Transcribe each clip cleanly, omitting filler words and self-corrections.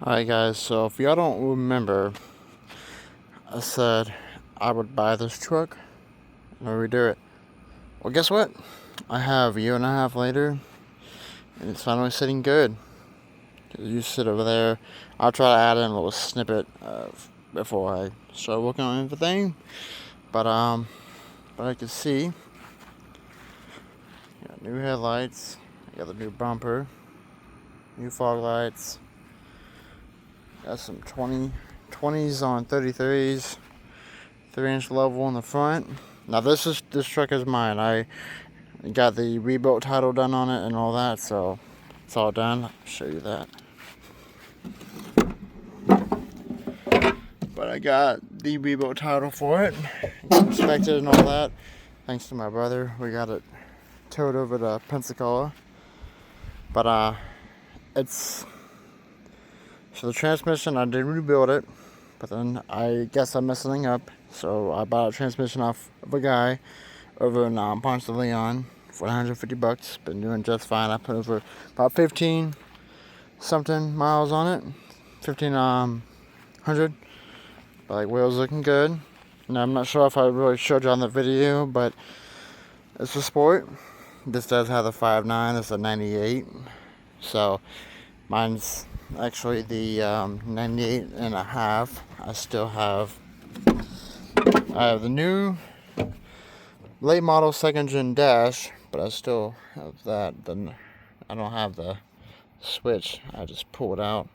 Alright guys, so if y'all don't remember, I said I would buy this truck and redo it. Well, guess what? I have a year and a half later, and it's finally sitting good. You sit over there. I'll try to add in a little snippet before I start working on everything. But I can see, got new headlights, I got the new bumper, new fog lights, got some 20s on 33s. 3-inch level in the front. Now this truck is mine. I got the rebuilt title done on it and all that, so it's all done. I'll show you that. But I got the rebuilt title for it. It's inspected and all that. Thanks to my brother, we got it towed over to Pensacola. But it's so the transmission, I did rebuild it, but then I guess I messed something up. So I bought a transmission off of a guy over in Ponce de Leon for $150. Been doing just fine. I put over about 15 something miles on it, 1500. But like wheels looking good. Now I'm not sure if I really showed you on the video, but it's a sport. This does have the 5.9. It's a 98. So mine's actually the 98 and a half. I have the new late model second gen dash, but I still have that. Then I don't have the switch. I just pull it out.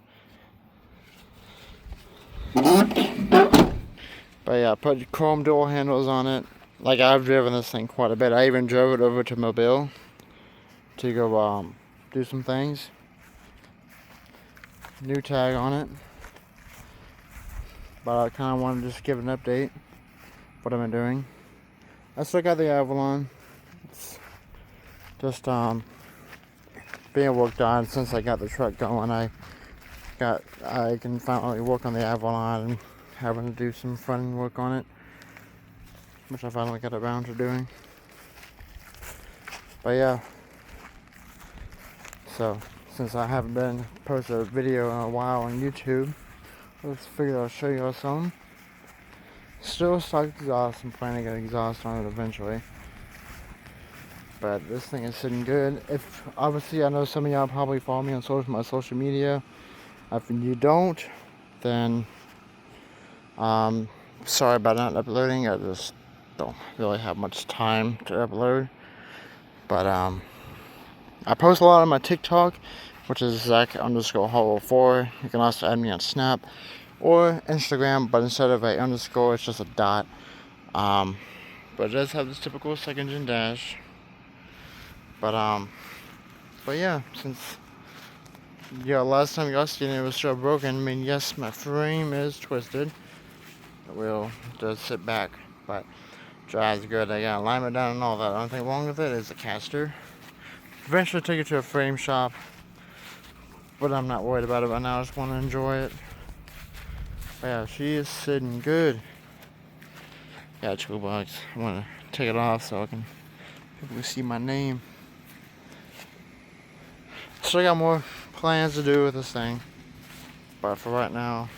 But yeah, I put chrome door handles on it. Like, I've driven this thing quite a bit. I even drove it over to Mobile to go do some things. New tag on it. But I kind of wanted to just give an update what I've been doing. I still got the Avalon. It's just being worked on since I got the truck going. I can finally work on the Avalon and having to do some front end work on it, which I finally got around to doing. But yeah, so since I haven't been posted a video in a while on YouTube, let's figure I'll show y'all some. Still stock exhaust. I'm planning to get exhaust on it eventually. But this thing is sitting good. If obviously, I know some of y'all probably follow me on my social media. If you don't, then sorry about not uploading. I just don't really have much time to upload. But I post a lot on my TikTok, which is Zach_Hollow4. You can also add me on Snap or Instagram, but instead of a underscore, it's just a dot. But it does have this typical second gen dash. But yeah, since last time y'all seen it was still broken. I mean, yes, my frame is twisted. The wheel does sit back, but drives good. I got alignment down and all that. The only thing wrong with it is the caster. Eventually take it to a frame shop, but I'm not worried about it right now. I just want to enjoy it. But yeah, she is sitting good. Got $2. I want to take it off so I can people see my name. Still got more plans to do with this thing, but for right now,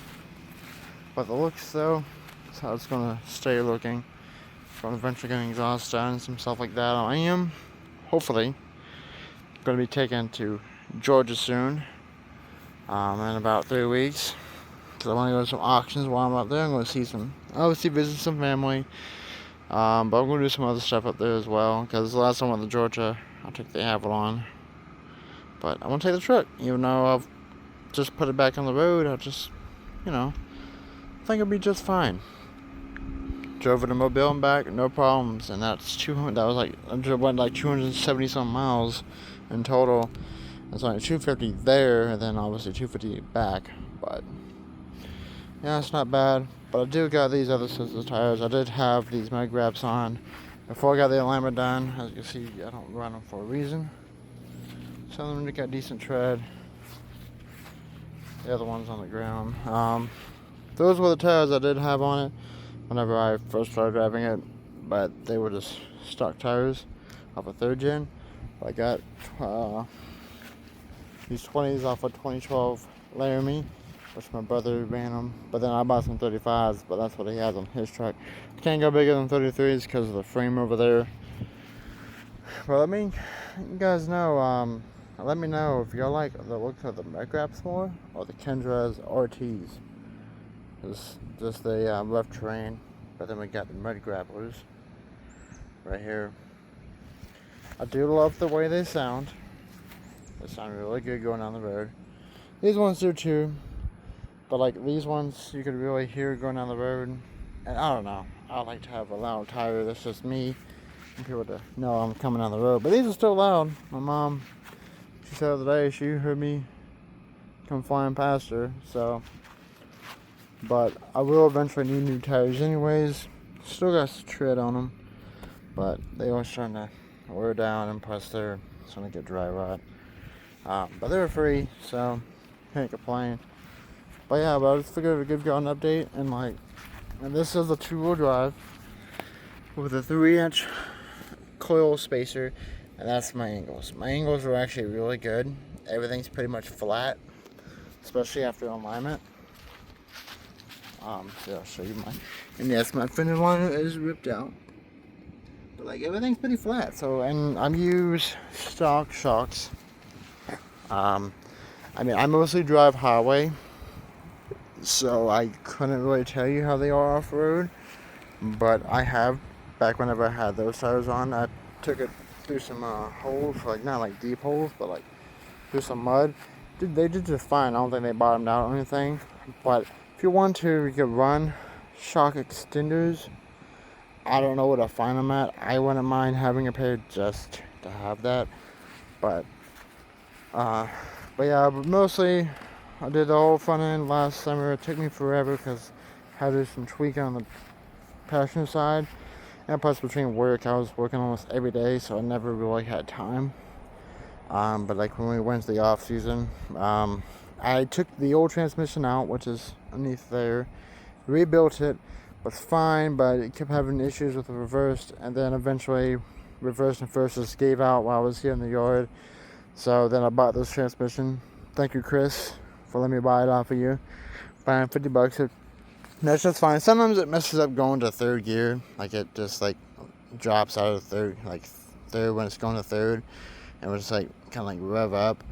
but the looks though, that's how it's gonna stay looking. From eventually getting exhaust done and some stuff like that. I am hopefully gonna be taken to Georgia soon, in about 3 weeks, because I want to go to some auctions while I'm up there. I'm going to obviously visit some family, but I'm going to do some other stuff up there as well, because the last time I went to Georgia, I took the Avalon. But I want to take the truck, even though I've just put it back on the road. I just, I think it'll be just fine. Drove it to Mobile and back, no problems, and that's 200. That was like I went like 270 some miles in total. It's only 250 there, and then obviously 250 back. But yeah, it's not bad. But I do got these other sets of tires. I did have these mud wraps on before I got the alignment done. As you can see, I don't run them for a reason. Some of them got decent tread. The other one's on the ground. Those were the tires I did have on it whenever I first started driving it, but they were just stock tires off a 3rd gen. I got these 20s off a 2012 Laramie. which my brother ran them. But then I bought some 35s, but that's what he has on his truck. Can't go bigger than 33s because of the frame over there. But let me, you guys know, let me know if y'all like the looks of the Mud Graps more or the Kendra's RTs. It's just the rough terrain, but then we got the Mud Grapplers right here. I do love the way they sound. They sound really good going down the road. These ones do too, but like these ones you could really hear going down the road. And I don't know, I like to have a loud tire. That's just me. And people to know I'm coming down the road. But these are still loud. My mom, she said the other day she heard me come flying past her. So, but I will eventually need new tires anyways. Still got some tread on them, but they always trying to wear down, and plus they're trying to get dry rot. But they were free, so can't complain. But yeah, but I just figured I'd give y'all an update. And this is a 2-wheel drive with a 3-inch coil spacer, and that's my angles. My angles are actually really good. Everything's pretty much flat, especially after alignment. So I'll show you and yes, my fender liner is ripped out, but like everything's pretty flat. So, and I'm used stock shocks. I mean, I mostly drive highway, so I couldn't really tell you how they are off-road, but I have, back whenever I had those tires on, I took it through some holes, like not like deep holes, but like through some mud. They did just fine. I don't think they bottomed out or anything, but if you want to, you could run shock extenders. I don't know where to find them at. I wouldn't mind having a pair just to have that, but yeah, but mostly I did the whole front end last summer. It took me forever because I had to do some tweaking on the passenger side, and plus between work I was working almost every day, so I never really had time. But like when we went to the off season, I took the old transmission out, which is underneath there, rebuilt it, was fine, but it kept having issues with the reverse, and then eventually reverse and first just gave out while I was here in the yard. So then I bought this transmission. Thank you, Chris, for letting me buy it off of you. Buying $50. That's just fine. Sometimes it messes up going to third gear, like it just like drops out of third when it's going to third, and we're just like kind of like rev up.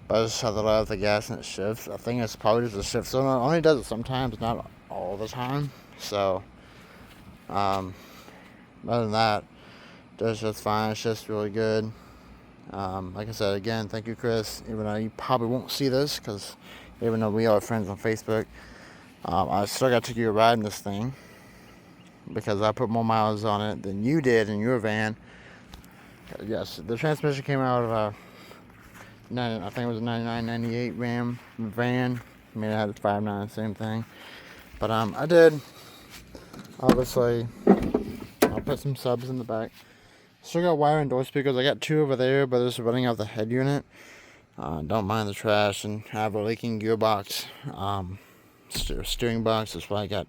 But I just have to let out the gas and it shifts. I think it's probably just a shift. So it only does it sometimes, not all the time. So, other than that, it's just fine. It's just really good. Like I said, again, thank you, Chris. Even though you probably won't see this, because even though we are friends on Facebook, I still got to take you a ride in this thing because I put more miles on it than you did in your van. Yes, the transmission came out of I think it was a 99, 98 Ram van. I mean, it had a 5.9, same thing. But I did, obviously, I'll put some subs in the back. Still got wire and door speakers. I got 2 over there, but it's running out the head unit. Don't mind the trash, and have a leaking gearbox, steering box. That's why I got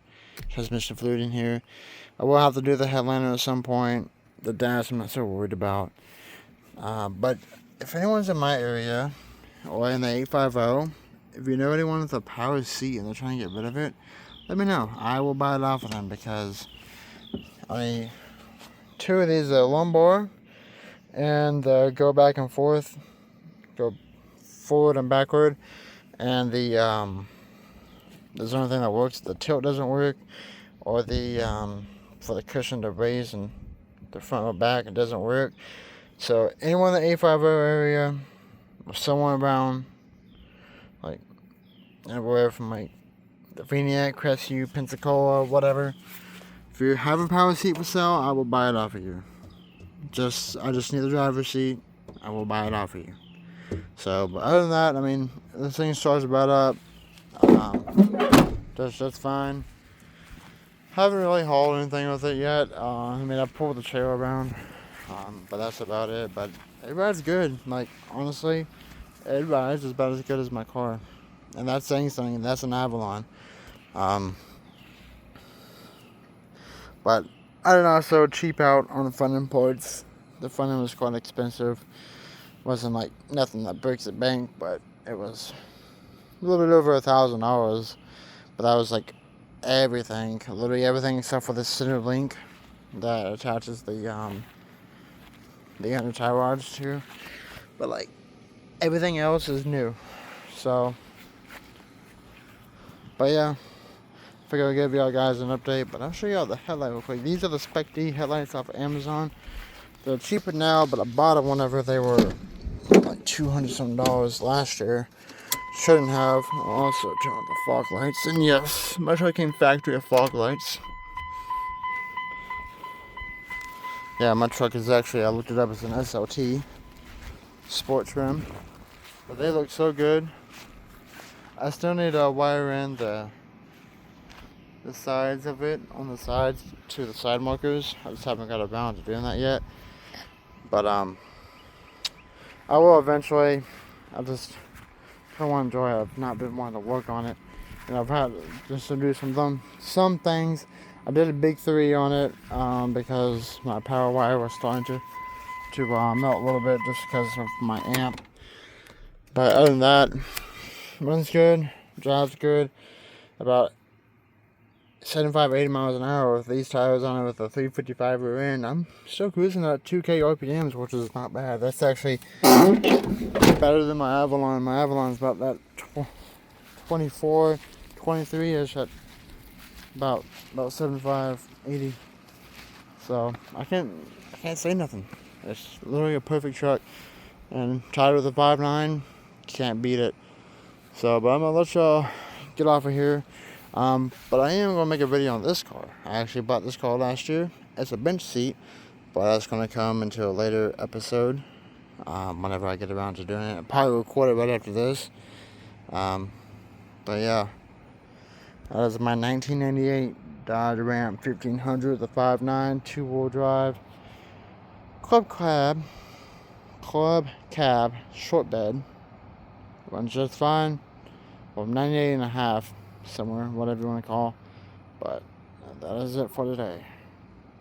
transmission fluid in here. I will have to do the headliner at some point. The dash I'm not so worried about. But if anyone's in my area or in the 850, if you know anyone with a power seat and they're trying to get rid of it, let me know. I will buy it off of them because 2 of these are lumbar and go back and forth, go forward and backward, and there's the only thing that works. The tilt doesn't work, or the for the cushion to raise and the front or back, it doesn't work. So anyone in the 850 area, or someone around, like everywhere from like the Veniac, Crestview, Pensacola, whatever, if you have a power seat for sale, I will buy it off of you. I just need the driver's seat. I will buy it off of you. So, but other than that, I mean, this thing starts right up. That's fine. Haven't really hauled anything with it yet. I mean, I pulled the trailer around, but that's about it. But it rides good. Like, honestly, it rides about as good as my car. And that's saying something. That's an Avalon. But I didn't also cheap out on the front end parts. The front end was quite expensive. Wasn't like nothing that breaks the bank, but it was a little bit over $1,000, but that was like everything, literally everything except for the center link that attaches the under tie rods to. But like everything else is new. So, but yeah, figure I'll give y'all guys an update. But I'll show y'all the headlight real quick. These are the Spec D headlights off of Amazon. They're cheaper now, but I bought them whenever they were like $200 something last year. Shouldn't have. I'll also turn on the fog lights. And yes, my truck came factory of fog lights. Yeah, my truck is actually, I looked it up, as an SLT sport trim. But they look so good. I still need to wire in the sides of it, on the sides to the side markers. I just haven't got around to doing that yet. But I will eventually. I just don't want to enjoy it. I've not been wanting to work on it. And I've had just to do some things. I did a big 3 on it because my power wire was starting to melt a little bit just because of my amp. But other than that, runs good, drives good. About 75, 80 miles an hour with these tires on it with a 355 rear end. I'm still cruising at 2K RPMs, which is not bad. That's actually better than my Avalon. My Avalon's about that 24, 23-ish at about 75, 80. So I can't say nothing. It's literally a perfect truck. And tied with a 5.9, can't beat it. So, but I'm gonna let y'all get off of here. But I am gonna make a video on this car. I actually bought this car last year. It's a bench seat, but that's gonna come into a later episode. Whenever I get around to doing it, I'll probably record it right after this. But yeah, that is my 1998 Dodge Ram 1500, the 5.9 2-wheel drive club cab short bed. Runs just fine. Well, 98.5 somewhere, whatever you want to call. But that is it for today.